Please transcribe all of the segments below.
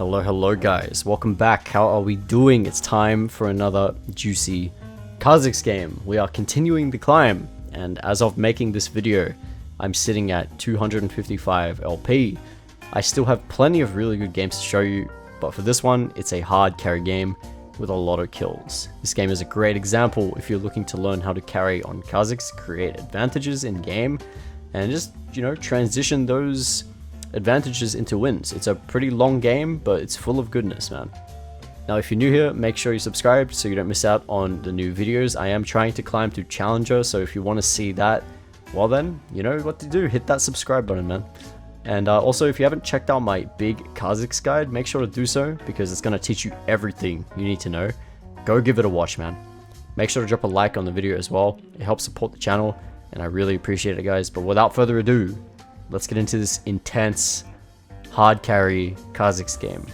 Hello guys, welcome back. How are we doing? It's time for another juicy Kha'Zix game. We are continuing the climb, and as of making this video, I'm sitting at 255 LP. I still have plenty of really good games to show you, but for this one, it's a hard carry game with a lot of kills. This game is a great example if you're looking to learn how to carry on Kha'Zix, create advantages in game, and just, transition those advantages into wins. It's a pretty long game, but it's full of goodness, man. Now, if you're new here, make sure you subscribe so you don't miss out on the new videos. I am trying to climb to Challenger, so if you want to see that, well then, you know what to do. Hit that subscribe button, man. And also, if you haven't checked out my big Kha'Zix guide, make sure to do so, because it's going to teach you everything you need to know. Go give it a watch, man. Make sure to drop a like on the video as well. It helps support the channel, and I really appreciate it, guys. But without further ado, let's get into this intense, hard carry Kha'Zix game.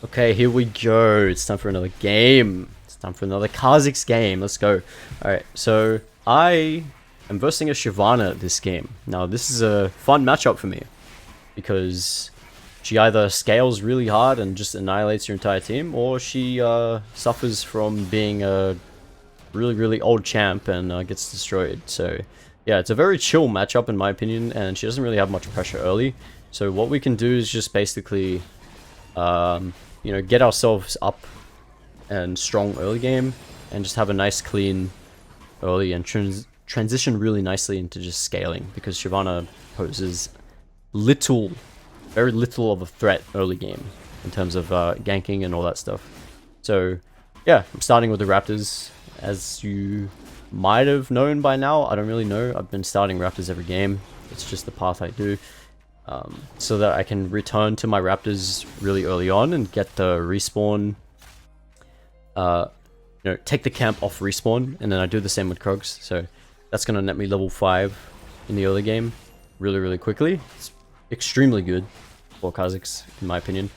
Okay, here we go. It's time for another game. It's time for another Kha'Zix game. Let's go. Alright, so I am versing a Shyvana this game. Now, this is a fun matchup for me, because she either scales really hard and just annihilates your entire team, or she suffers from being a really old champ and gets destroyed. So yeah, it's a very chill matchup in my opinion, and she doesn't really have much pressure early. So what we can do is just basically, get ourselves up and strong early game, and just have a nice clean early and transition really nicely into just scaling, because Shyvana poses very little of a threat early game in terms of ganking and all that stuff. So yeah, I'm starting with the Raptors, as you might have known by now. I don't really know. I've been starting Raptors every game. It's just the path I do, so that I can return to my Raptors really early on and get the respawn, take the camp off respawn, and then I do the same with Krogs. So that's gonna net me level 5 in the early game really quickly. It's extremely good for Kha'Zix in my opinion,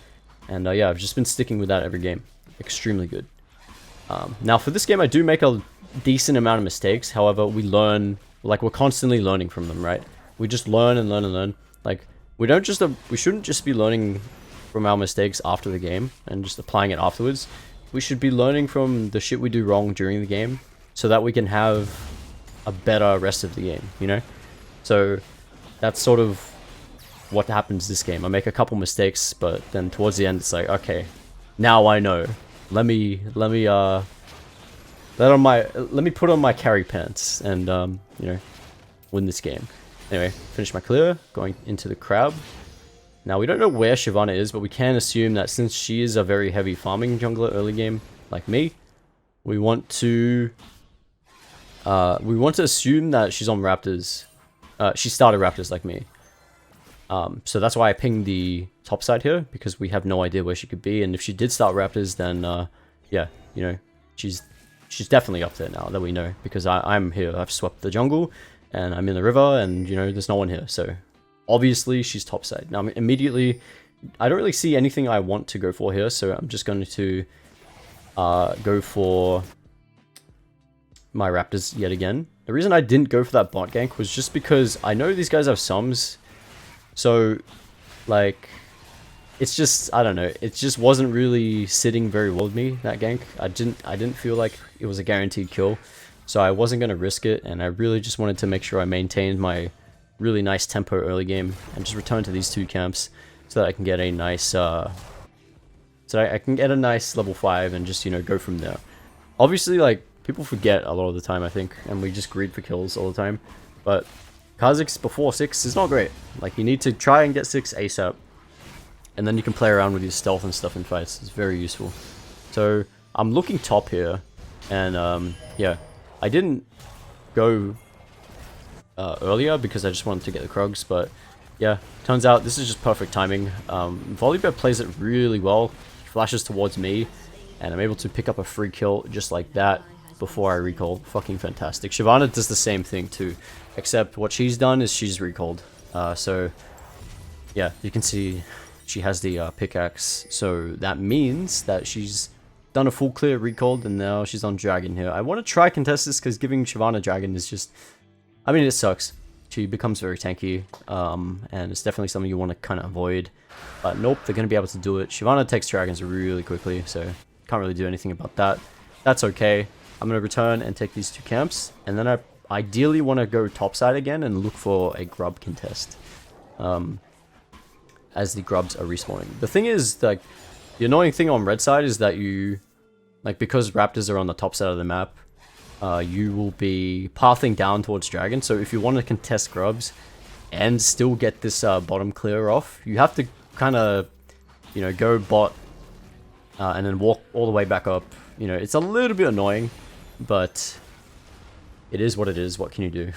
and yeah, I've just been sticking with that every game. Extremely good. Now for this game, I do make a decent amount of mistakes. However, we learn, like, we're constantly learning from them, right? We just learn and learn and learn. Like, we shouldn't just be learning from our mistakes after the game and just applying it afterwards. We should be learning from the shit we do wrong during the game, so that we can have a better rest of the game, you know? So that's sort of what happens this game. I make a couple mistakes, but then towards the end it's like, okay, now I know. Let me put on my carry pants and win this game. Anyway, finish my clear, going into the crab. Now, we don't know where Shyvana is, but we can assume that since she is a very heavy farming jungler early game, like me, we want to assume that she's on Raptors. She started Raptors like me. So that's why I pinged the top side here, because we have no idea where she could be. And if she did start Raptors, then yeah, she's definitely up there now that we know, because I'm here. I've swept the jungle, and I'm in the river, and there's no one here. So obviously she's top side. Now immediately, I don't really see anything I want to go for here, so I'm just going to go for my Raptors yet again. The reason I didn't go for that bot gank was just because I know these guys have sums. So, like, it's just, I don't know, it just wasn't really sitting very well with me, that gank. I didn't feel like it was a guaranteed kill, so I wasn't going to risk it, and I really just wanted to make sure I maintained my really nice tempo early game, and just return to these two camps, so that I can get a nice, level 5, and just, go from there. Obviously, like, people forget a lot of the time, I think, and we just greed for kills all the time, but Kha'Zix before 6 is not great. Like, you need to try and get 6 ASAP, and then you can play around with your stealth and stuff in fights. It's very useful. So I'm looking top here, and yeah, I didn't go earlier because I just wanted to get the Krogs, but yeah, turns out this is just perfect timing. Volibear plays it really well. He flashes towards me, and I'm able to pick up a free kill just like that before I recall. Fucking fantastic. Shyvana does the same thing too, except what she's done is she's recalled. So yeah, you can see she has the pickaxe, so that means that she's done a full clear recalled, and now she's on dragon here. I want to try contest this, because giving Shyvana dragon is just, I mean, it sucks. she becomes very tanky, and it's definitely something you want to kind of avoid. But nope, they're going to be able to do it. Shyvana takes dragons really quickly, so can't really do anything about that. That's okay. I'm going to return and take these 2 camps, and then I ideally want to go topside again and look for a grub contest, as the grubs are respawning. The thing is, like, the annoying thing on red side is that you, like, because raptors are on the top side of the map, you will be pathing down towards dragon. So if you want to contest grubs and still get this bottom clear off, you have to kind of, you know, go bot and then walk all the way back up. You know, it's a little bit annoying, but it is what it is. What can you do?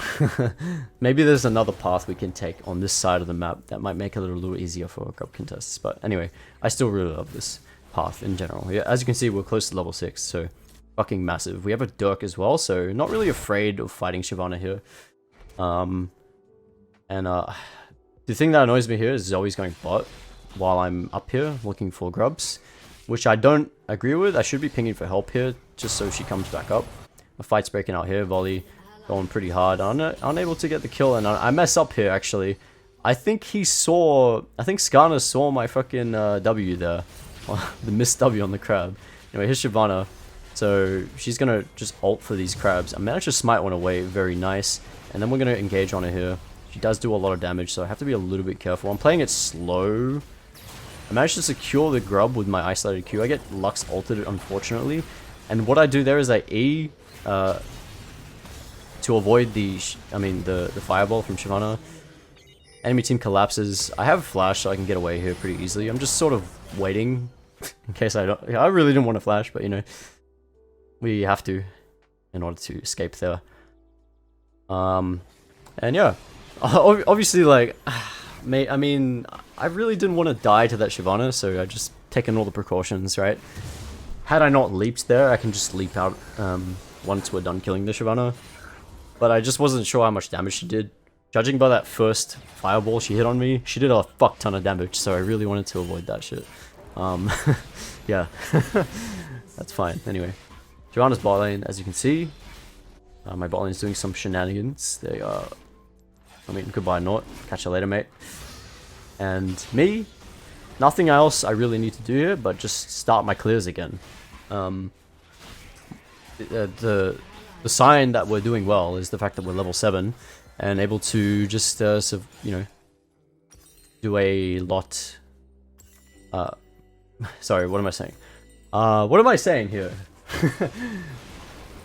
Maybe there's another path we can take on this side of the map that might make it a little easier for grub contests. But anyway, I still really love this path in general. Yeah, as you can see, we're close to level 6, so fucking massive. We have a Dirk as well, so not really afraid of fighting Shyvana here. The thing that annoys me here is Zoe's going bot while I'm up here looking for grubs, which I don't agree with. I should be pinging for help here just so she comes back up. A fight's breaking out here. Volley going pretty hard. Unable to get the kill, and I mess up here actually. I think Skarner saw my fucking W there. The missed W on the crab. Anyway, here's Shyvana. So she's gonna just ult for these crabs. I managed to smite one away, very nice. And then we're gonna engage on her here. She does do a lot of damage, so I have to be a little bit careful. I'm playing it slow. I managed to secure the grub with my isolated Q. I get Lux ulted, unfortunately. And what I do there is I E to avoid the fireball from Shyvana. Enemy team collapses. I have flash, so I can get away here pretty easily. I'm just sort of waiting in case I don't. I really didn't want to flash, but you know, we have to in order to escape there. And yeah, obviously, like, I mean, I really didn't want to die to that Shyvana, so I just taken all the precautions, right? Had I not leaped there, I can just leap out once we're done killing the Shyvana. But I just wasn't sure how much damage she did. Judging by that first fireball she hit on me, she did a fuck ton of damage, so I really wanted to avoid that shit. Yeah, that's fine. Anyway, Shyvana's bot lane, as you can see. My bot lane is doing some shenanigans. They are, I mean, goodbye Nort. Catch you later, mate. And me, nothing else I really need to do here, but just start my clears again. The sign that we're doing well is the fact that we're level 7 and able to just, you know, do a lot. Sorry, what am I saying? What am I saying here?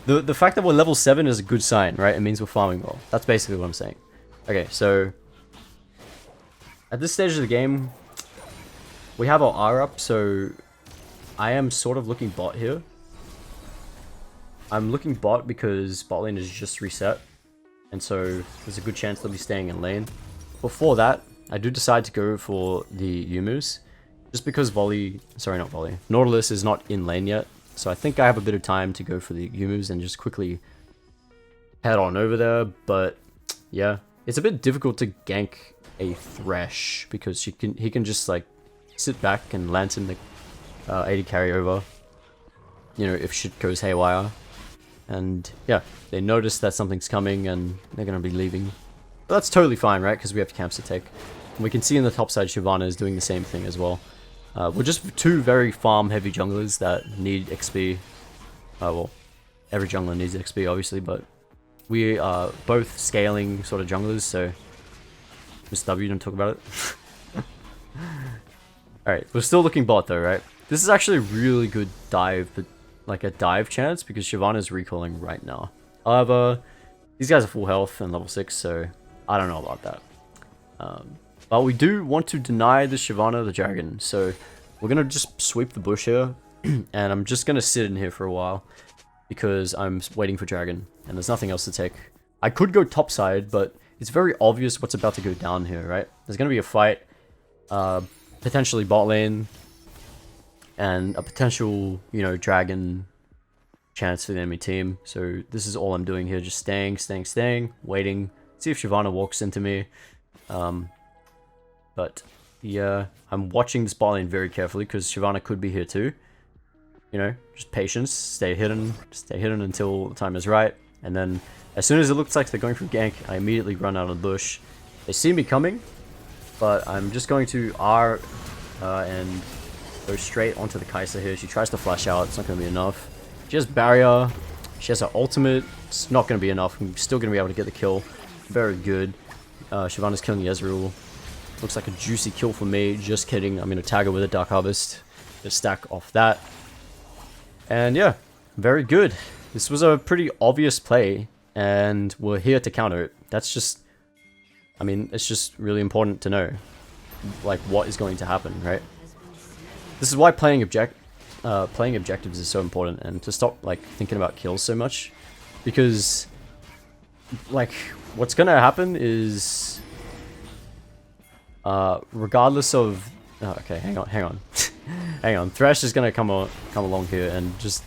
The fact that we're level 7 is a good sign, right? It means we're farming well. That's basically what I'm saying. Okay, so at this stage of the game, we have our R up, so I am sort of looking bot here. I'm looking bot because bot lane is just reset, and so there's a good chance they'll be staying in lane. Before that, I do decide to go for the Yumus, just because Nautilus is not in lane yet. So I think I have a bit of time to go for the Yumus and just quickly head on over there. But yeah, it's a bit difficult to gank a Thresh because he can just like sit back and lantern the 80 carry over, you know, if shit goes haywire. And yeah, they notice that something's coming and they're gonna be leaving. But that's totally fine, right? Because we have camps to take. And we can see in the top side Shyvana is doing the same thing as well. We're just two very farm heavy junglers that need XP. Well, every jungler needs XP obviously, but we are both scaling sort of junglers, so Miss W, don't talk about it. Alright, we're still looking bot though, right? This is actually a really good dive, but like a dive chance because Shyvana is recalling right now. However, these guys are full health and level 6, so I don't know about that. But we do want to deny the Shyvana the dragon, so we're gonna just sweep the bush here, and I'm just gonna sit in here for a while because I'm waiting for dragon, and there's nothing else to take. I could go topside, but it's very obvious what's about to go down here, right? There's gonna be a fight, potentially bot lane, and a potential, you know, dragon chance for the enemy team. So this is all I'm doing here, just staying, waiting, see if Shyvana walks into me. But yeah, I'm watching this bot lane very carefully because Shyvana could be here too. You know, just patience, stay hidden until the time is right. And then as soon as it looks like they're going for gank, I immediately run out of the bush. They see me coming, but I'm just going to R and go straight onto the Kai'Sa here. She tries to flash out, it's not going to be enough. She has barrier, she has her ultimate, it's not going to be enough. I'm still going to be able to get the kill. Very good. Shyvana's killing Ezreal. Looks like a juicy kill for me. Just kidding. I'm going to tag her with a Dark Harvest. Just stack off that. And yeah, very good. This was a pretty obvious play, and we're here to counter it. That's just, I mean, it's just really important to know, like, what is going to happen, right? This is why playing objectives is so important, and to stop, like, thinking about kills so much. Because, like, what's gonna happen is, regardless of, oh, okay, hang on, hang on. Thresh is gonna come along here and just,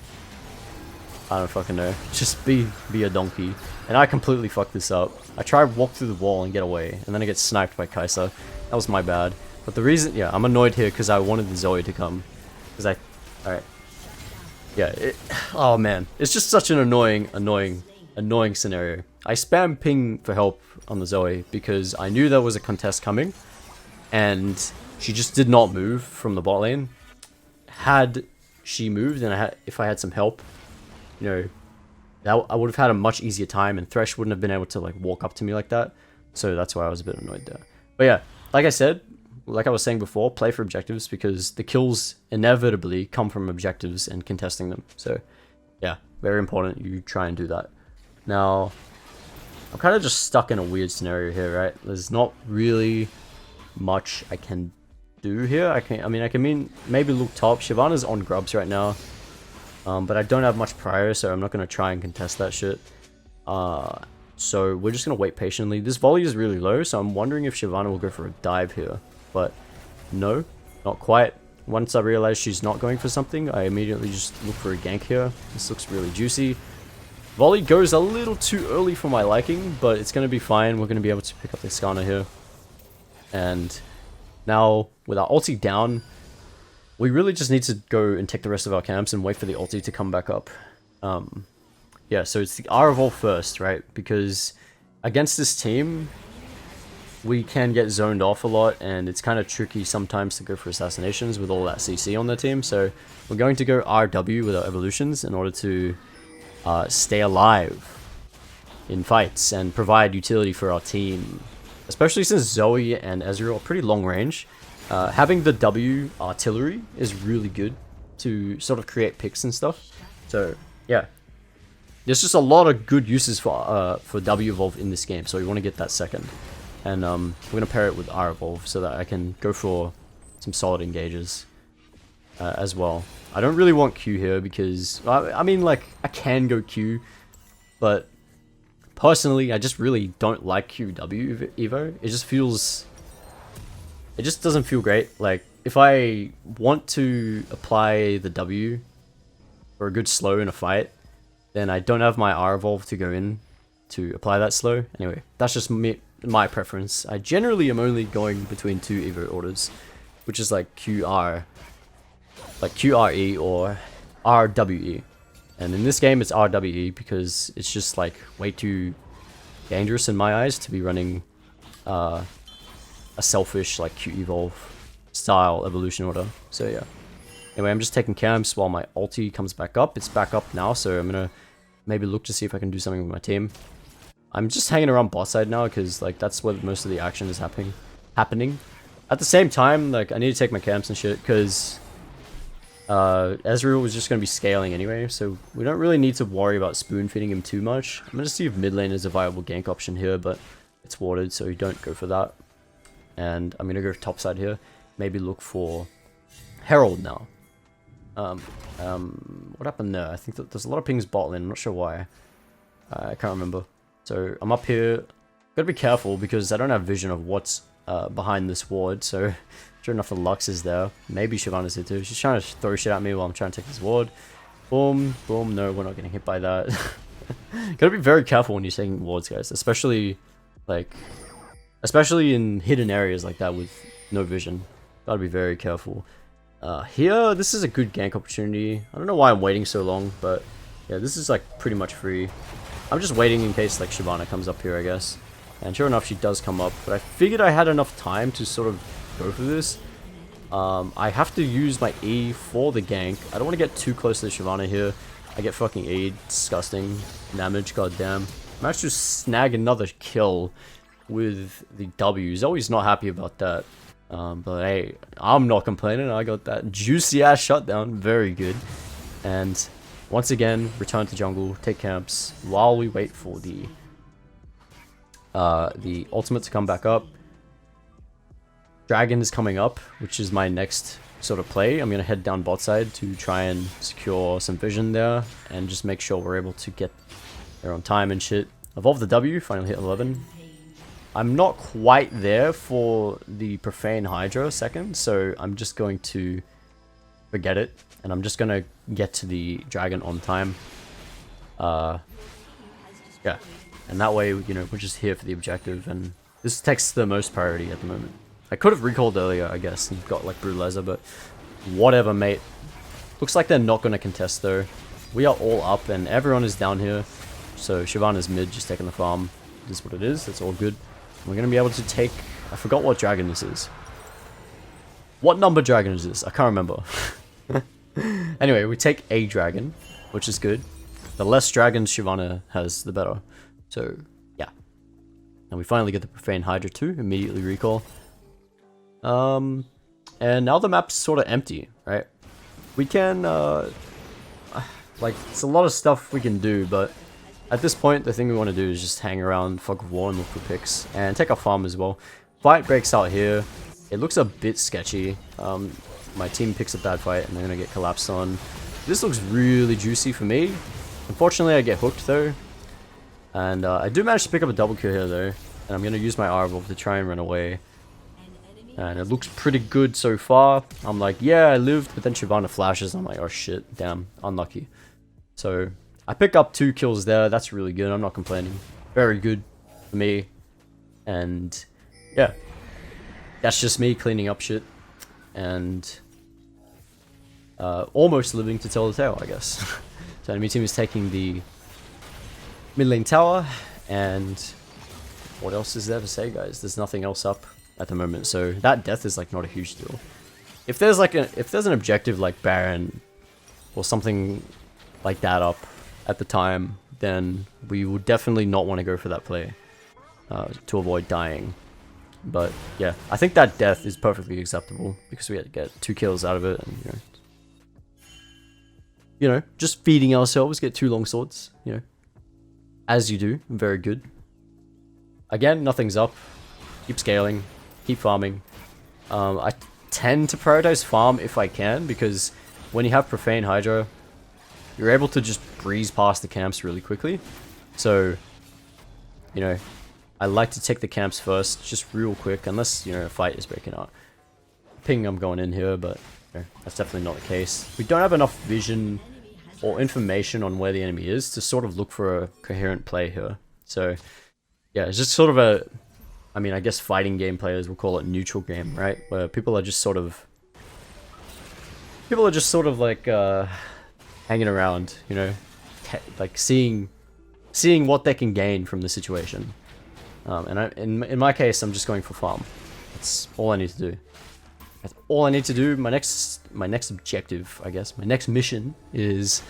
I don't fucking know, just be a donkey. And I completely fucked this up. I try to walk through the wall and get away, and then I get sniped by Kai'Sa. That was my bad. But the reason, yeah, I'm annoyed here because I wanted the Zoe to come. Because alright. Yeah, oh man, it's just such an annoying scenario. I spam ping for help on the Zoe because I knew there was a contest coming, and she just did not move from the bot lane. Had she moved, and if I had some help, you know, I would have had a much easier time, and Thresh wouldn't have been able to like walk up to me like that. So that's why I was a bit annoyed there. But yeah, like I said, like I was saying before, play for objectives because the kills inevitably come from objectives and contesting them. So yeah, very important you try and do that. Now, I'm kind of just stuck in a weird scenario here, right? There's not really much I can do here. I can maybe look top. Shyvana's on grubs right now. But I don't have much prior, so I'm not going to try and contest that shit. So we're just going to wait patiently. This volley is really low, so I'm wondering if Shyvana will go for a dive here. But no, not quite. Once I realize she's not going for something, I immediately just look for a gank here. This looks really juicy. Volley goes a little too early for my liking, but it's going to be fine. We're going to be able to pick up the Skana here. And now, with our ulti down, we really just need to go and take the rest of our camps and wait for the ulti to come back up. Yeah, so it's the R evolve first, right? Because against this team, we can get zoned off a lot, and it's kind of tricky sometimes to go for assassinations with all that CC on their team. So we're going to go RW with our evolutions in order to stay alive in fights and provide utility for our team. Especially since Zoe and Ezreal are pretty long range. Having the W artillery is really good to sort of create picks and stuff. So yeah, there's just a lot of good uses for W evolve in this game. So we want to get that second, and we're gonna pair it with R evolve so that I can go for some solid engages as well. I don't really want Q here because I mean, like, I can go Q, but personally I just really don't like QW Evo. It just doesn't feel great. Like, if I want to apply the W for a good slow in a fight, then I don't have my R evolve to go in to apply that slow. Anyway, that's just my preference. I generally am only going between two Evo orders, which is like QR, like QRE or RWE. And in this game it's RWE because it's just like way too dangerous in my eyes to be running a selfish like Q evolve style evolution order. So yeah. Anyway, I'm just taking camps while my ulti comes back up. It's back up now, so I'm gonna maybe look to see if I can do something with my team. I'm just hanging around bot side now because like that's where most of the action is happening. At the same time, like, I need to take my camps and shit because Ezreal was just going to be scaling anyway, so we don't really need to worry about spoon feeding him too much. I'm going to see if mid lane is a viable gank option here, but it's warded, so you don't go for that. And I'm going to go top side here. Maybe look for Herald now. What happened there? I think that there's a lot of pings bot lane. I'm not sure why. I can't remember. So I'm up here. Gotta be careful because I don't have vision of what's behind this ward. So sure enough, the Lux is there. Maybe Shyvana's here too. She's trying to throw shit at me while I'm trying to take this ward. Boom, boom. No, we're not getting hit by that. Gotta be very careful when you're taking wards, guys. Especially in hidden areas like that with no vision. Gotta be very careful. Here, this is a good gank opportunity. I don't know why I'm waiting so long, but yeah, this is like pretty much free. I'm just waiting in case like Shyvana comes up here, I guess. And sure enough, she does come up. But I figured I had enough time to sort of go for this. I have to use my E for the gank. I don't want to get too close to Shyvana here. I get fucking E'd. Disgusting damage, goddamn. I managed to snag another kill with the W. Zoe's not happy about that. But hey, I'm not complaining. I got that juicy ass shutdown. Very good. And once again, return to jungle, take camps while we wait for the ultimate to come back up. Dragon is coming up, which is my next sort of play. I'm gonna head down bot side to try and secure some vision there and just make sure we're able to get there on time and shit. Evolve the W, finally hit 11. I'm not quite there for the Profane Hydra second, so I'm just going to forget it, and I'm just gonna get to the dragon on time. Yeah, and that way, you know, we're just here for the objective, and this takes the most priority at the moment. I could have recalled earlier, I guess, and got like Brutalizer, but whatever, mate. Looks like they're not gonna contest though. We are all up, and everyone is down here, so Shyvana's mid, just taking the farm. This is what it is, that's all good. We're going to be able to take... I forgot what dragon this is. What number dragon is this? I can't remember. Anyway, we take a dragon, which is good. The less dragons Shyvana has, the better. So, yeah. And we finally get the Profane Hydra too. Immediately recall. And now the map's sort of empty, right? We can... like, it's a lot of stuff we can do, but... At this point, the thing we want to do is just hang around Fog of War and look for picks. And take our farm as well. Fight breaks out here. It looks a bit sketchy. My team picks a bad fight and they're going to get collapsed on. This looks really juicy for me. Unfortunately, I get hooked though. And I do manage to pick up a double kill here though. And I'm going to use my R-Evolve to try and run away. And it looks pretty good so far. I'm like, yeah, I lived. But then Shyvana flashes. I'm like, oh shit, damn, unlucky. So... I pick up 2 kills there. That's really good. I'm not complaining. Very good for me. And yeah, that's just me cleaning up shit and almost living to tell the tale, I guess. So enemy team is taking the mid lane tower, and what else is there to say, guys? There's nothing else up at the moment, so that death is like not a huge deal. If there's like an objective like Baron or something like that up at the time, then we would definitely not want to go for that play to avoid dying. But yeah, I think that death is perfectly acceptable because we had to get 2 kills out of it, and you know, just feeding ourselves, get 2 long swords, you know, as you do. Very good. Again, nothing's up. Keep scaling, keep farming. I tend to prioritize farm if I can, because when you have Profane Hydra, you're able to just breeze past the camps really quickly. So, you know, I like to take the camps first, just real quick, unless, you know, a fight is breaking out. Ping, I'm going in here, but you know, that's definitely not the case. We don't have enough vision or information on where the enemy is to sort of look for a coherent play here. So, yeah, it's just sort of a... I mean, I guess fighting game players will call it neutral game, right? Where people are just sort of... like, hanging around, you know, like seeing what they can gain from the situation. And in my case, I'm just going for farm. That's all I need to do. That's all I need to do. My next objective, I guess, my next mission is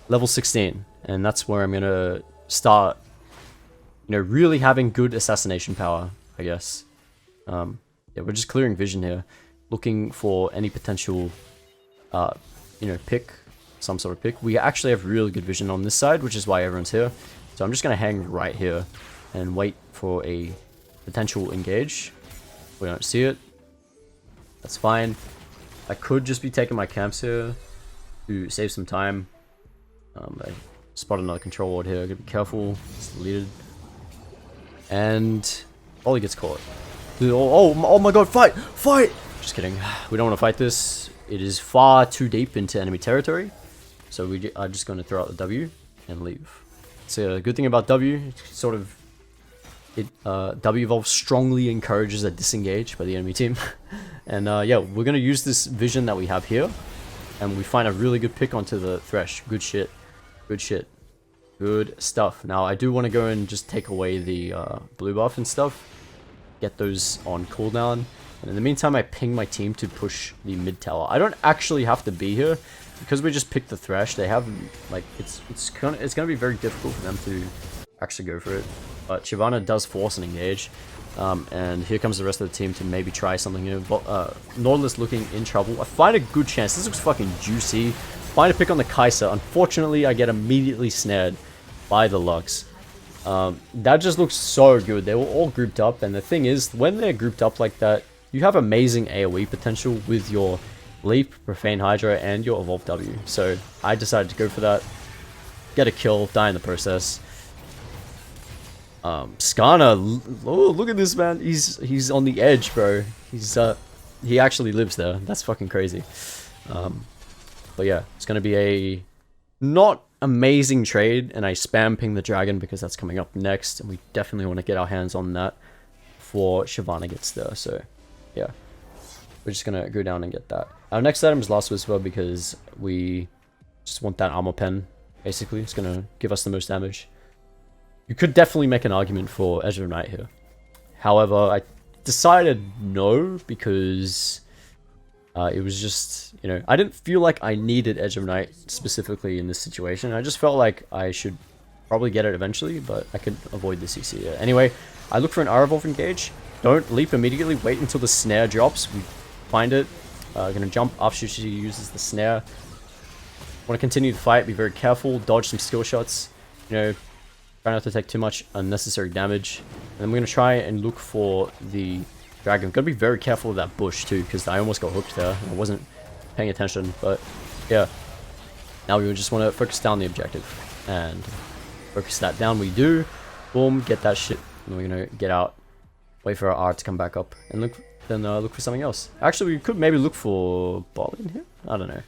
level 16, and that's where I'm gonna start, you know, really having good assassination power, I guess. Yeah, we're just clearing vision here, looking for any potential, you know, pick. Some sort of pick. We actually have really good vision on this side, which is why everyone's here. So I'm just going to hang right here and wait for a potential engage. We don't see it. That's fine. I could just be taking my camps here to save some time. I spot another control ward here. Gotta be careful. It's deleted. And Ollie gets caught. Oh my god, fight! Fight! Just kidding. We don't want to fight this. It is far too deep into enemy territory. So we are just going to throw out the W and leave. So a good thing about W, sort of, W evolve strongly encourages a disengage by the enemy team. And yeah, we're going to use this vision that we have here, and we find a really good pick onto the Thresh. Good shit. Good shit. Good stuff. Now, I do want to go and just take away the blue buff and stuff. Get those on cooldown. And in the meantime, I ping my team to push the mid tower. I don't actually have to be here. Because we just picked the Thresh, they have, like, it's going to be very difficult for them to actually go for it. But Shyvana does force an engage. And here comes the rest of the team to maybe try something new. Nautilus looking in trouble. I find a good chance. This looks fucking juicy. Find a pick on the Kai'Sa. Unfortunately, I get immediately snared by the Lux. That just looks so good. They were all grouped up. And the thing is, when they're grouped up like that, you have amazing AoE potential with your Leap, Profane Hydra, and your Evolve W. So I decided to go for that. Get a kill, die in the process. Skarner, oh, look at this man. He's on the edge, bro. He actually lives there. That's fucking crazy. But yeah, it's gonna be a not amazing trade, and I spam ping the dragon because that's coming up next, and we definitely want to get our hands on that before Shyvana gets there. So yeah, we're just gonna go down and get that. Our next item is Last Whisper because we just want that armor pen. Basically, it's gonna give us the most damage. You could definitely make an argument for Edge of Night here. However, I decided no because it was just, you know, I didn't feel like I needed Edge of Night specifically in this situation. I just felt like I should probably get it eventually, but I could avoid the CC. Yeah. Anyway, I look for an R-Evolve engage. Don't leap immediately. Wait until the snare drops. We find it. Gonna jump after she uses the snare. Want to continue the fight. Be very careful. Dodge some skill shots. You know, try not to take too much unnecessary damage. And I'm gonna try and look for the dragon. Gotta be very careful with that bush too, because I almost got hooked there. I wasn't paying attention, but yeah. Now we just want to focus down the objective and focus that down. We do. Boom. Get that shit. And we're gonna get out. Wait for our R to come back up and look. Then look for something else. Actually, we could maybe look for bot lane here. I don't know.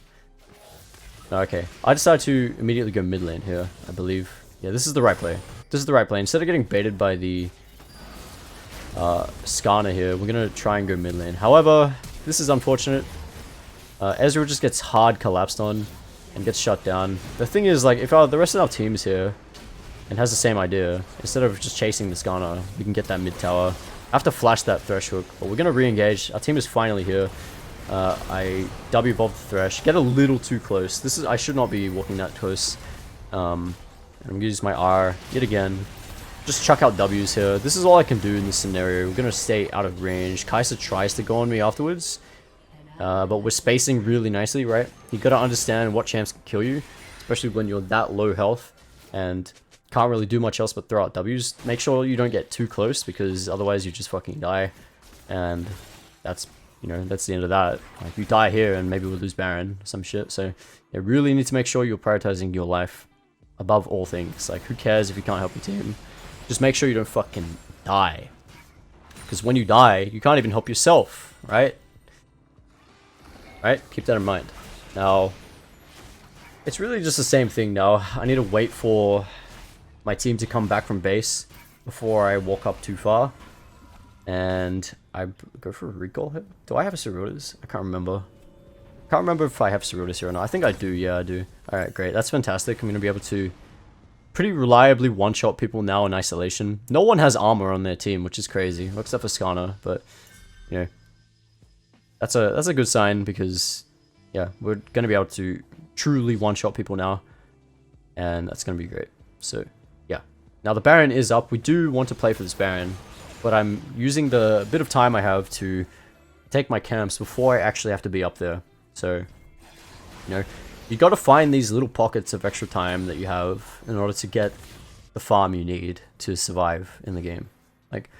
Okay, I decided to immediately go mid lane here. I believe. Yeah, this is the right play. This is the right play. Instead of getting baited by the Skarner here, we're gonna try and go mid lane. However, this is unfortunate. Ezreal just gets hard collapsed on and gets shut down. The thing is, like, if the rest of our team is here and has the same idea, instead of just chasing the Skarner, we can get that mid tower. I have to flash that Thresh hook, but we're going to re-engage. Our team is finally here. I W-evolve the Thresh. Get a little too close. I should not be walking that close. I'm going to use my R yet again. Just chuck out W's here. This is all I can do in this scenario. We're going to stay out of range. Kai'Sa tries to go on me afterwards. But we're spacing really nicely, right? You got to understand what champs can kill you, especially when you're that low health. And can't really do much else but throw out W's. Make sure you don't get too close because otherwise you just fucking die. And that's, you know, that's the end of that. Like, you die here and maybe we'll lose Baron, some shit. So you really need to make sure you're prioritizing your life above all things. Like, who cares if you can't help your team? Just make sure you don't fucking die. Because when you die, you can't even help yourself, right? Right? Keep that in mind. Now, it's really just the same thing now. I need to wait for my team to come back from base before I walk up too far. And I go for a recall here. Do I have a Cerrutus? I can't remember. Can't remember if I have Cerrutus here or not. I think I do. Yeah, I do. Alright, great. That's fantastic. I'm going to be able to pretty reliably one-shot people now in isolation. No one has armor on their team, which is crazy. Except for Skarner, but, you know, that's a good sign because, yeah, we're going to be able to truly one-shot people now. And that's going to be great. So, yeah. Now the Baron is up. We do want to play for this Baron, but I'm using the bit of time I have to take my camps before I actually have to be up there. So, you know, you got to find these little pockets of extra time that you have in order to get the farm you need to survive in the game. Like,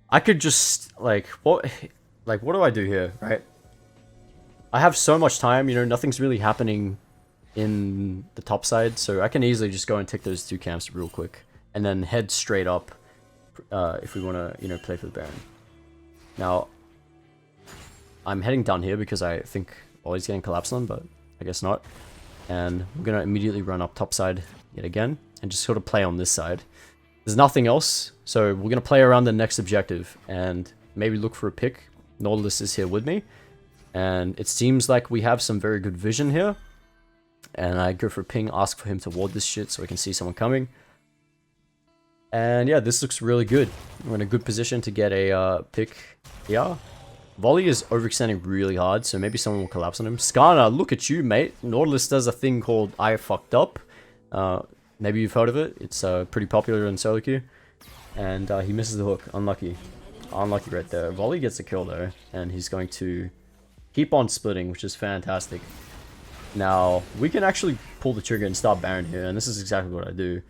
I could just, like, what do I do here, right? I have so much time, you know, nothing's really happening in the top side, so I can easily just go and take those two camps real quick and then head straight up if we want to, you know, play for the Baron. Now, I'm heading down here because I think Ollie's getting collapsed on, but I guess not. And we're going to immediately run up top side yet again and just sort of play on this side. There's nothing else, so we're going to play around the next objective and maybe look for a pick. Nautilus is here with me, and it seems like we have some very good vision here. and I go for a ping, ask for him to ward this shit so I can see someone coming. And yeah, this looks really good. We're in a good position to get a pick. Yeah. Volley is overextending really hard, so maybe someone will collapse on him. Skarner, look at you, mate. Nautilus does a thing called I fucked up. Maybe you've heard of it. It's pretty popular in solo queue. And he misses the hook. Unlucky. Unlucky right there. Volley gets the kill though, and he's going to keep on splitting, which is fantastic. Now, we can actually pull the trigger and start Baron here, and this is exactly what I do.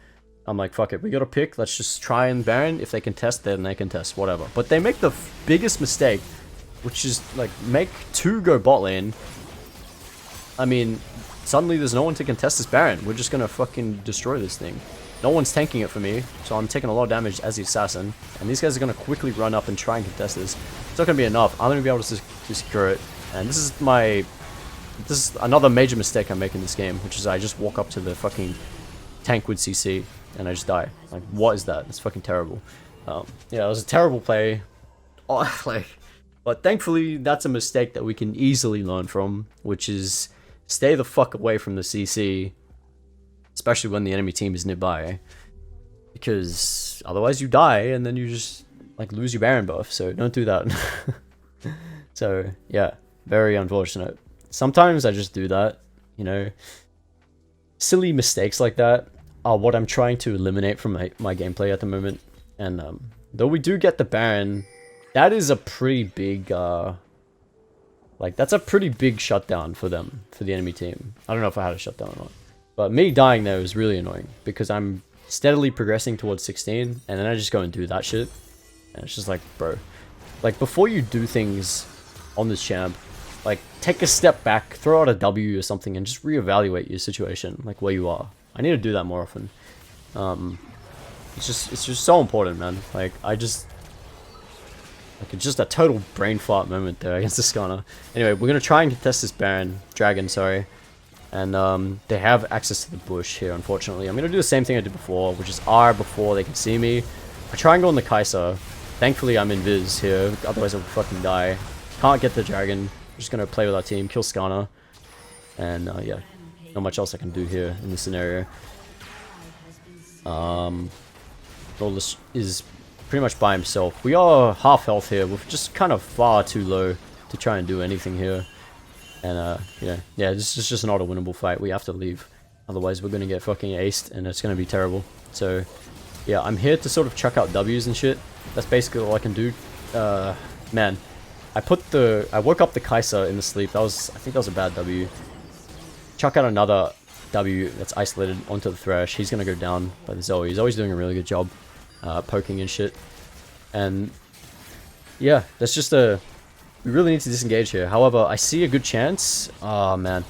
I'm like, fuck it, we got a pick, let's just try and Baron. If they can test, then they can test, whatever. But they make the biggest mistake, which is, like, make 2 go bot lane. I mean, suddenly there's no one to contest this Baron. We're just gonna fucking destroy this thing. No one's tanking it for me, so I'm taking a lot of damage as the assassin. And these guys are gonna quickly run up and try and contest this. It's not gonna be enough. I'm gonna be able to secure it. And this is another major mistake I make in this game, which is I just walk up to the fucking tank with CC and I just die. Like, what is that? It's fucking terrible. Yeah, it was a terrible play. Oh, but thankfully, that's a mistake that we can easily learn from, which is stay the fuck away from the CC, especially when the enemy team is nearby, because otherwise you die and then you just like lose your Baron buff. So don't do that. So yeah, very unfortunate. Sometimes I just do that, you know. Silly mistakes like that are what I'm trying to eliminate from my gameplay at the moment. And though we do get the Baron, that is a pretty big, that's a pretty big shutdown for them, for the enemy team. I don't know if I had a shutdown or not. But me dying there is really annoying, because I'm steadily progressing towards 16, and then I just go and do that shit. And it's just like, bro, like, before you do things on this champ, like, take a step back, throw out a W or something, and just reevaluate your situation, like, where you are. I need to do that more often. It's just so important, man. Like, it's just a total brain fart moment there against the Skarner. Anyway, we're gonna try and contest this dragon, sorry. And they have access to the bush here, unfortunately. I'm gonna do the same thing I did before, which is R before they can see me. I try and go on the Kai'Sa. Thankfully, I'm invis here, otherwise I would fucking die. Can't get the dragon. I'm just gonna play with our team, kill Skarner. And yeah, not much else I can do here in this scenario. Nautilus is pretty much by himself. We are half health here. We're just kind of far too low to try and do anything here. And yeah, this is just not a winnable fight. We have to leave. Otherwise, we're gonna get fucking aced, and it's gonna be terrible. So yeah, I'm here to sort of chuck out W's and shit. That's basically all I can do. Man, I woke up the Kai'Sa in the sleep. I think that was a bad W. Chuck out another W that's isolated onto the Thresh. He's gonna go down by the Zoe. He's always doing a really good job poking and shit. And yeah, that's just we really need to disengage here. However, I see a good chance. Oh man,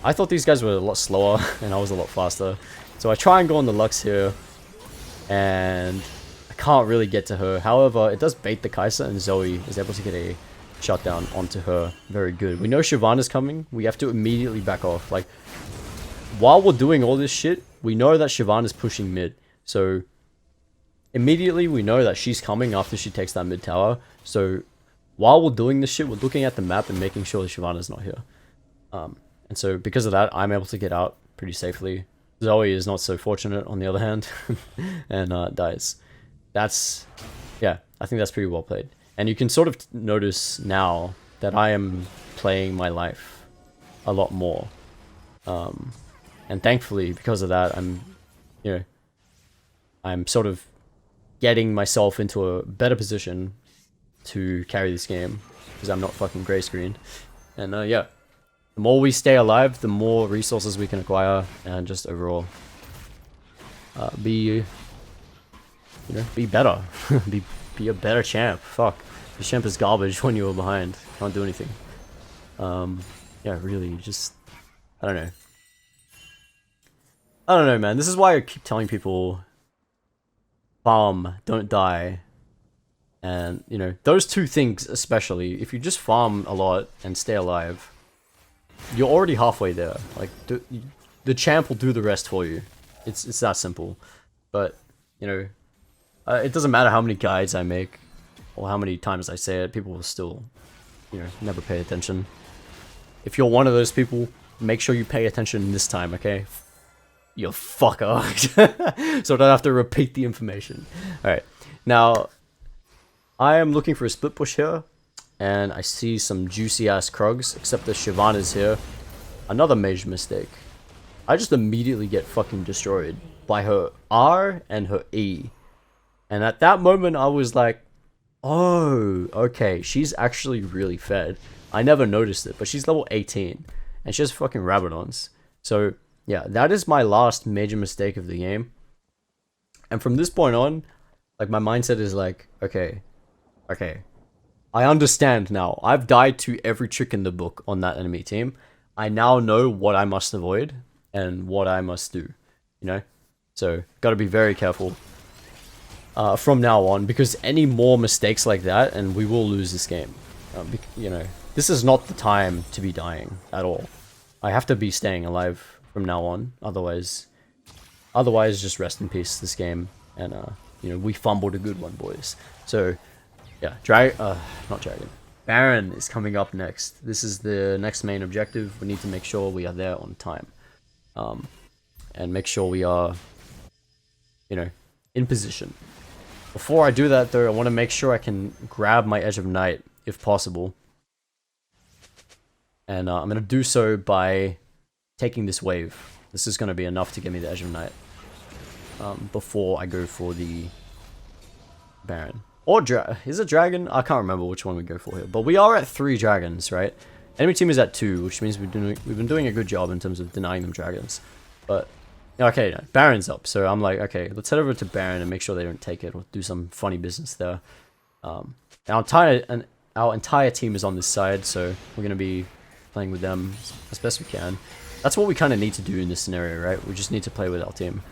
I thought these guys were a lot slower and I was a lot faster. So I try and go on the Lux here, and I can't really get to her. However, it does bait the Kai'Sa, and Zoe is able to get a shutdown onto her. Very good. We know Shyvana's coming. We have to immediately back off. Like, while we're doing all this shit, we know that Shyvana's pushing mid. So immediately we know that she's coming after she takes that mid tower. So while we're doing this shit, we're looking at the map and making sure that Shyvana's not here. And so because of that, I'm able to get out pretty safely. Zoe is not so fortunate, on the other hand, and dies. Yeah, I think that's pretty well played. And you can sort of notice now that I am playing my life a lot more. And thankfully, because of that, I'm sort of getting myself into a better position to carry this game, because I'm not fucking gray screen. And yeah, the more we stay alive, the more resources we can acquire, and just overall be better. be a better champ. Fuck, the champ is garbage when you're behind. Can't do anything. Yeah, really, just I don't know, man. This is why I keep telling people, farm, don't die. And, you know, those two things especially, if you just farm a lot and stay alive, you're already halfway there. Like, the champ will do the rest for you. It's that simple. But, you know, it doesn't matter how many guides I make, or how many times I say it, people will still, you know, never pay attention. If you're one of those people, make sure you pay attention this time, okay? You fucker. So I don't have to repeat the information. Alright, now I am looking for a split push here, and I see some juicy ass Krugs, except the Shyvana's here. Another major mistake. I just immediately get fucking destroyed by her R and her E. And at that moment I was like, oh, okay, she's actually really fed. I never noticed it, but she's level 18, and she has fucking Rabadons. So yeah, that is my last major mistake of the game. And from this point on, like, my mindset is like, okay, I understand now. I've died to every trick in the book on that enemy team. I now know what I must avoid and what I must do, you know? So, gotta be very careful from now on, because any more mistakes like that and we will lose this game. You know, this is not the time to be dying at all. I have to be staying alive from now on, otherwise just rest in peace this game, and you know, we fumbled a good one, boys. So yeah, not Dragon. Baron is coming up next. This is the next main objective. We need to make sure we are there on time. And make sure we are, you know, in position. Before I do that though, I want to make sure I can grab my Edge of Night, if possible. And I'm going to do so by taking this wave. This is going to be enough to give me the Edge of Night. Before I go for the Baron. Or is it Dragon? I can't remember which one we go for here. But we are at 3 dragons, right? Enemy team is at 2, which means we've been doing a good job in terms of denying them dragons. But okay, no, Baron's up. So I'm like, okay, let's head over to Baron and make sure they don't take it or do some funny business there. Our entire team is on this side, so we're gonna be playing with them as best we can. That's what we kind of need to do in this scenario, right? We just need to play with our team.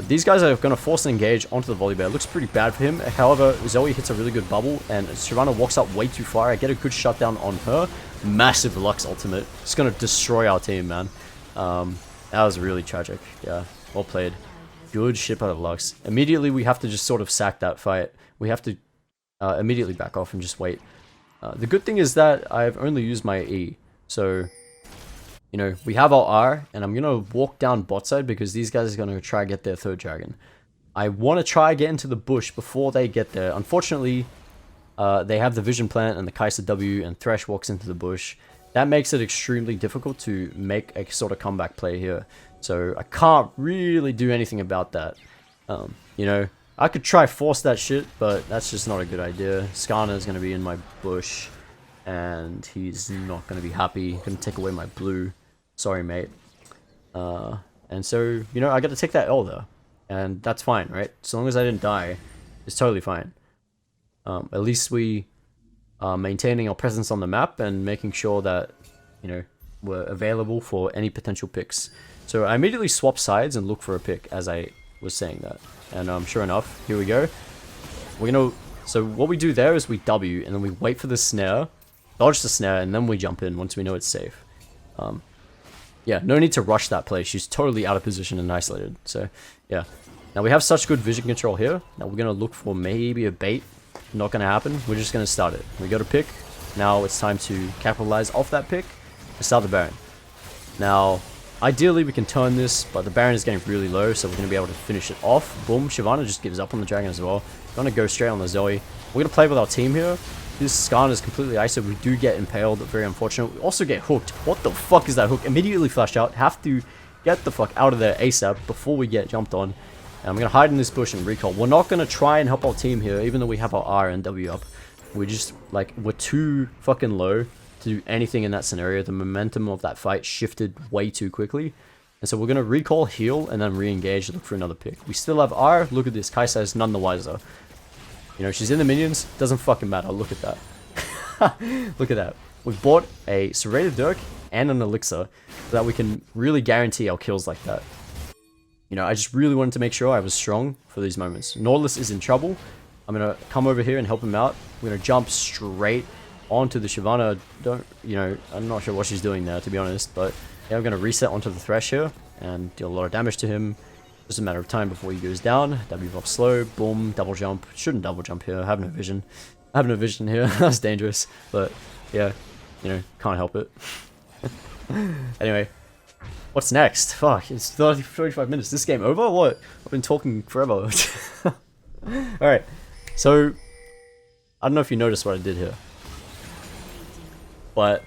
These guys are going to force an engage onto the volley bear. It looks pretty bad for him. However, Zoe hits a really good bubble, and Shyvana walks up way too far. I get a good shutdown on her. Massive Lux ultimate. It's going to destroy our team, man. That was really tragic. Yeah, well played. Good shit out of Lux. Immediately, we have to just sort of sack that fight. We have to immediately back off and just wait. The good thing is that I've only used my E. So, you know, we have our R, and I'm going to walk down bot side because these guys are going to try to get their 3rd dragon. I want to try get into the bush before they get there. Unfortunately, they have the Vision Plant and the Kai'Sa W, and Thresh walks into the bush. That makes it extremely difficult to make a sort of comeback play here. So I can't really do anything about that. You know, I could try force that shit, but that's just not a good idea. Skarner is going to be in my bush, and he's not going to be happy. Going to take away my blue. Sorry, mate. And so, you know, I got to take that L there. And that's fine, right? As long as I didn't die, it's totally fine. At least we are maintaining our presence on the map and making sure that, you know, we're available for any potential picks. So I immediately swap sides and look for a pick as I was saying that. And sure enough, here we go. So what we do there is we W, and then we wait for the snare, dodge the snare, and then we jump in once we know it's safe. Yeah, no need to rush that play. She's totally out of position and isolated. So, yeah. Now, we have such good vision control here. Now, we're going to look for maybe a bait. Not going to happen. We're just going to start it. We got a pick. Now, it's time to capitalize off that pick and start the Baron. Now, ideally, we can turn this, but the Baron is getting really low, so we're going to be able to finish it off. Boom. Shyvana just gives up on the dragon as well. We're going to go straight on the Zoe. We're going to play with our team here. This Skarner is completely ISO. We do get impaled. Very unfortunate. We also get hooked. What the fuck is that hook? Immediately flash out. Have to get the fuck out of there ASAP before we get jumped on. And I'm going to hide in this bush and recall. We're not going to try and help our team here, even though we have our R and W up. We're just, like, we're too fucking low to do anything in that scenario. The momentum of that fight shifted way too quickly. And so we're going to recall, heal, and then re-engage, look for another pick. We still have R. Look at this. Kai'Sa is none the wiser. You know, she's in the minions. Doesn't fucking matter. Look at that. Look at that. We've bought a Serrated Dirk and an Elixir so that we can really guarantee our kills like that. You know, I just really wanted to make sure I was strong for these moments. Nautilus is in trouble. I'm going to come over here and help him out. We're going to jump straight onto the Shyvana. You know, I'm not sure what she's doing there, to be honest. But yeah, I'm going to reset onto the Thresh here and deal a lot of damage to him. Just a matter of time before he goes down. W off slow. Boom. Double jump. Shouldn't double jump here. I have no vision. I have no vision here. That's dangerous. But yeah, you know, can't help it. Anyway, What's next? Fuck, it's 35 minutes. This game over? What? I've been talking forever. Alright, so I don't know if you noticed what I did here, but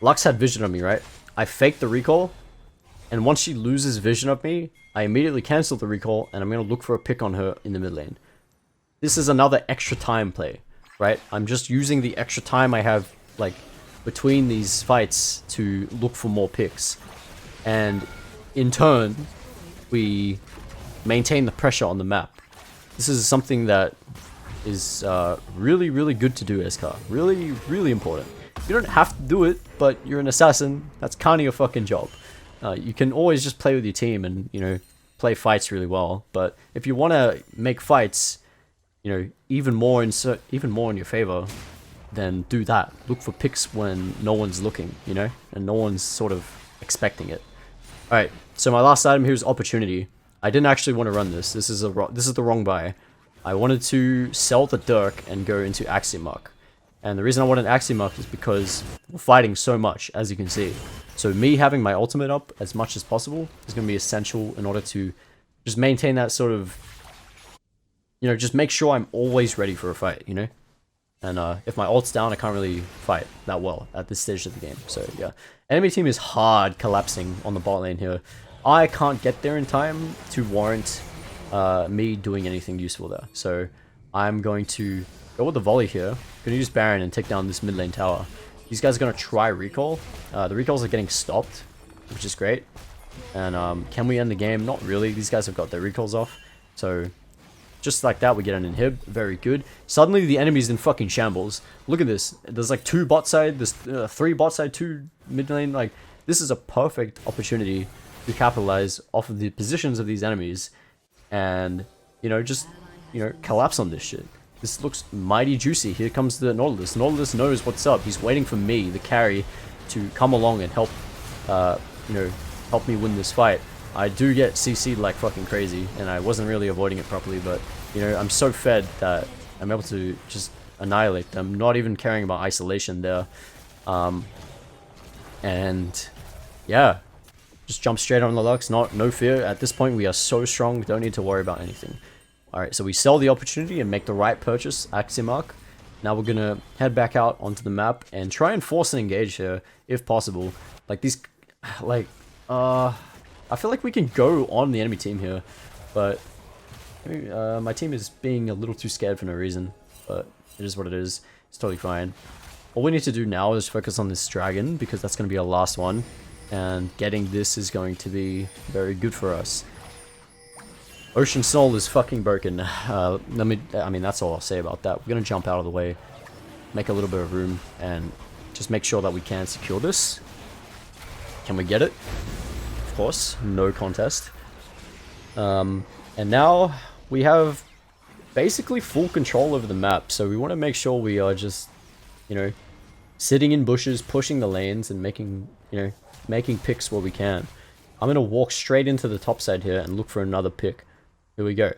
Lux had vision of me, right? I faked the recall, and once she loses vision of me, I immediately cancel the recall, and I'm going to look for a pick on her in the mid lane. This is another extra time play, right? I'm just using the extra time I have, like, between these fights to look for more picks. And in turn, we maintain the pressure on the map. This is something that is really, really good to do, SK. Really, really important. You don't have to do it, but you're an assassin. That's kind of your fucking job. You can always just play with your team and, you know, play fights really well. But if you want to make fights, you know, even more in your favor, then do that. Look for picks when no one's looking, you know, and no one's sort of expecting it. All right. So my last item here is opportunity. I didn't actually want to run this. This is the wrong buy. I wanted to sell the Dirk and go into Axiom. And the reason I wanted Axiom is because we're fighting so much, as you can see. So me having my ultimate up as much as possible is going to be essential in order to just maintain that sort of, you know, just make sure I'm always ready for a fight, you know? And if my ult's down, I can't really fight that well at this stage of the game. So yeah, enemy team is hard collapsing on the bot lane here. I can't get there in time to warrant me doing anything useful there. So I'm going to go with the volley here. I'm going to use Baron and take down this mid lane tower. These guys are going to try recall. The recalls are getting stopped, which is great. And can we end the game? Not really. These guys have got their recalls off. So just like that, we get an inhib. Very good. Suddenly the enemy's in fucking shambles. Look at this. There's like 2 bot side. There's 3 bot side, 2 mid lane. Like, this is a perfect opportunity to capitalize off of the positions of these enemies. And, you know, just, you know, collapse on this shit. This looks mighty juicy. Here comes the Nautilus. Nautilus knows what's up. He's waiting for me, the carry, to come along and help, you know, help me win this fight. I do get CC'd like fucking crazy, and I wasn't really avoiding it properly, but, you know, I'm so fed that I'm able to just annihilate them, not even caring about isolation there. And, yeah, just jump straight on the Lux, no fear. At this point, we are so strong, we don't need to worry about anything. Alright, so we sell the opportunity and make the right purchase, Axiom. Now we're gonna head back out onto the map and try and force an engage here, if possible. Like, these, like, I feel like we can go on the enemy team here, but my team is being a little too scared for no reason, but it is what it is. It's totally fine. All we need to do now is focus on this dragon, because that's going to be our last one, and getting this is going to be very good for us. Ocean Soul is fucking broken. I mean, that's all I'll say about that. We're going to jump out of the way, make a little bit of room, and just make sure that we can secure this. Can we get it? Of course, no contest. And now we have basically full control over the map, so we want to make sure we are just, you know, sitting in bushes, pushing the lanes, and making, you know, making picks where we can. I'm going to walk straight into the top side here and look for another pick. Here we go.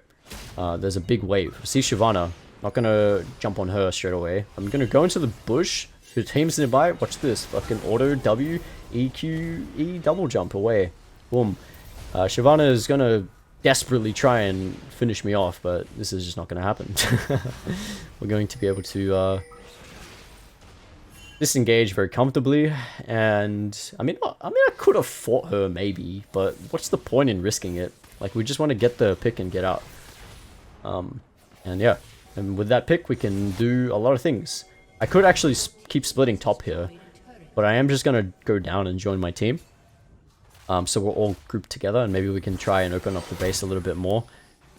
There's a big wave. See Shyvana. Not going to jump on her straight away. I'm going to go into the bush. Her team's nearby. Watch this. Fucking auto W, E, Q, E, double jump away. Boom. Shyvana is going to desperately try and finish me off, but this is just not going to happen. We're going to be able to disengage very comfortably, and I mean I could have fought her maybe, but what's the point in risking it? Like, we just want to get the pick and get out. And yeah, and with that pick we can do a lot of things. I could actually keep splitting top here, but I am just gonna go down and join my team. So we're all grouped together, and maybe we can try and open up the base a little bit more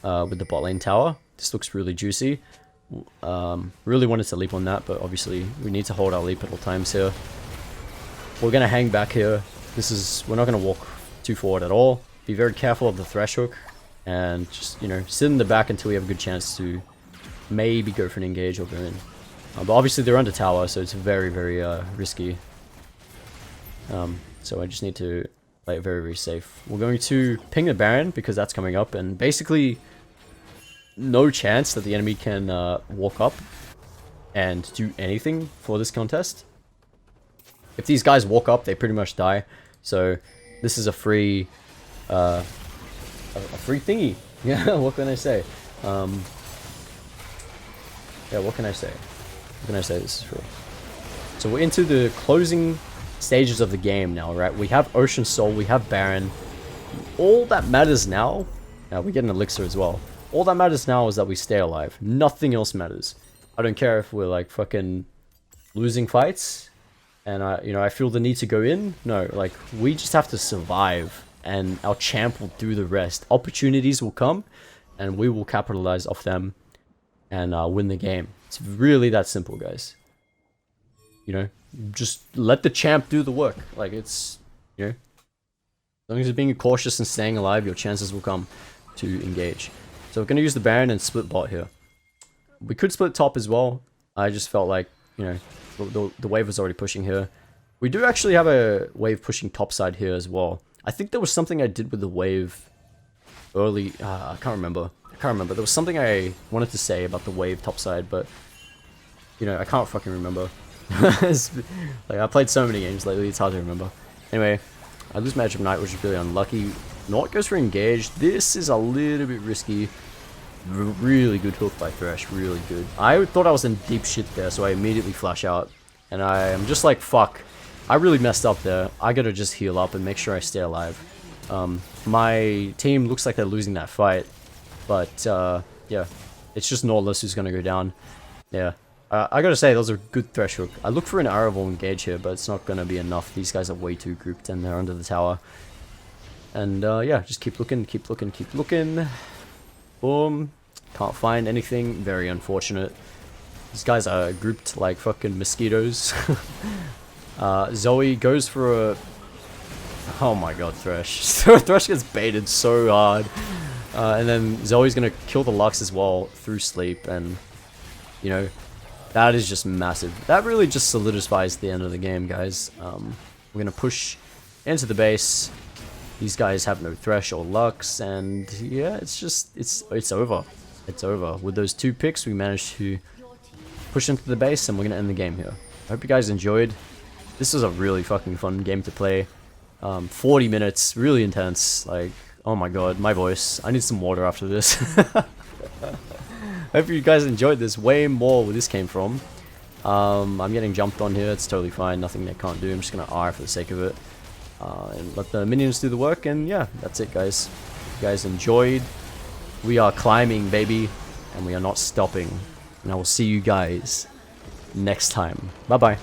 with the bot lane tower. This looks really juicy. Really wanted to leap on that, but obviously we need to hold our leap at all times here. We're gonna hang back here. We're not gonna walk too forward at all. Be very careful of the thresh hook, and just, you know, sit in the back until we have a good chance to maybe go for an engage or go in. But obviously they're under tower, so it's very, very risky. So I just need to play it very, very safe. We're going to ping the Baron because that's coming up, and basically no chance that the enemy can walk up and do anything for this contest. If these guys walk up, they pretty much die. So This is a free, a free thingy. Yeah, what can I say? Yeah, what can I say? What can I say? This is free. So we're into the closing stages of the game now, right? We have Ocean Soul, we have Baron. All that matters now, we get an elixir as well. All that matters now is that we stay alive. Nothing else matters. I don't care if we're like fucking losing fights and I feel the need to go in. No, like we just have to survive and our champ will do the rest. Opportunities will come and we will capitalize off them and win the game. It's really that simple, guys. You know, just let the champ do the work. Like it's, you know, as long as you're being cautious and staying alive, your chances will come to engage. So we're going to use the Baron and split bot here. We could split top as well. I just felt like, you know, the wave was already pushing here. We do actually have a wave pushing top side here as well. I think there was something I did with the wave early. I can't remember. There was something I wanted to say about the wave top side, but, you know, I can't fucking remember. Like, I played so many games lately, it's hard to remember. Anyway, I lose Magic Knight, which is really unlucky. Nort goes for engage. This is a little bit risky. Really good hook by Thresh, really good. I thought I was in deep shit there, so I immediately flash out. And I am just like, fuck. I really messed up there. I gotta just heal up and make sure I stay alive. My team looks like they're losing that fight. But, yeah. It's just Nautilus who's gonna go down. Yeah. I gotta say, those are good Thresh hook. I look for an arrow engage here, but it's not gonna be enough. These guys are way too grouped and they're under the tower. And yeah, just keep looking, keep looking, keep looking. Boom. Can't find anything. Very unfortunate. These guys are grouped like fucking mosquitoes. Zoe goes for a... Oh my god, Thresh. Thresh gets baited so hard. And then Zoe's gonna kill the Lux as well through sleep, and, you know, that is just massive. That really just solidifies the end of the game, guys. We're gonna push into the base. These guys have no Thresh or Lux, and yeah, it's just, it's over. It's over. With those 2 picks, we managed to push into the base, and we're gonna end the game here. I hope you guys enjoyed. This was a really fucking fun game to play. 40 minutes, really intense. Like, oh my god, my voice. I need some water after this. Hope you guys enjoyed this. Way more where this came from. I'm getting jumped on here. It's totally fine. Nothing they can't do. I'm just gonna R for the sake of it. And let the minions do the work, and yeah, that's it, guys. If you guys enjoyed, we are climbing, baby, and we are not stopping. And I will see you guys next time. Bye bye.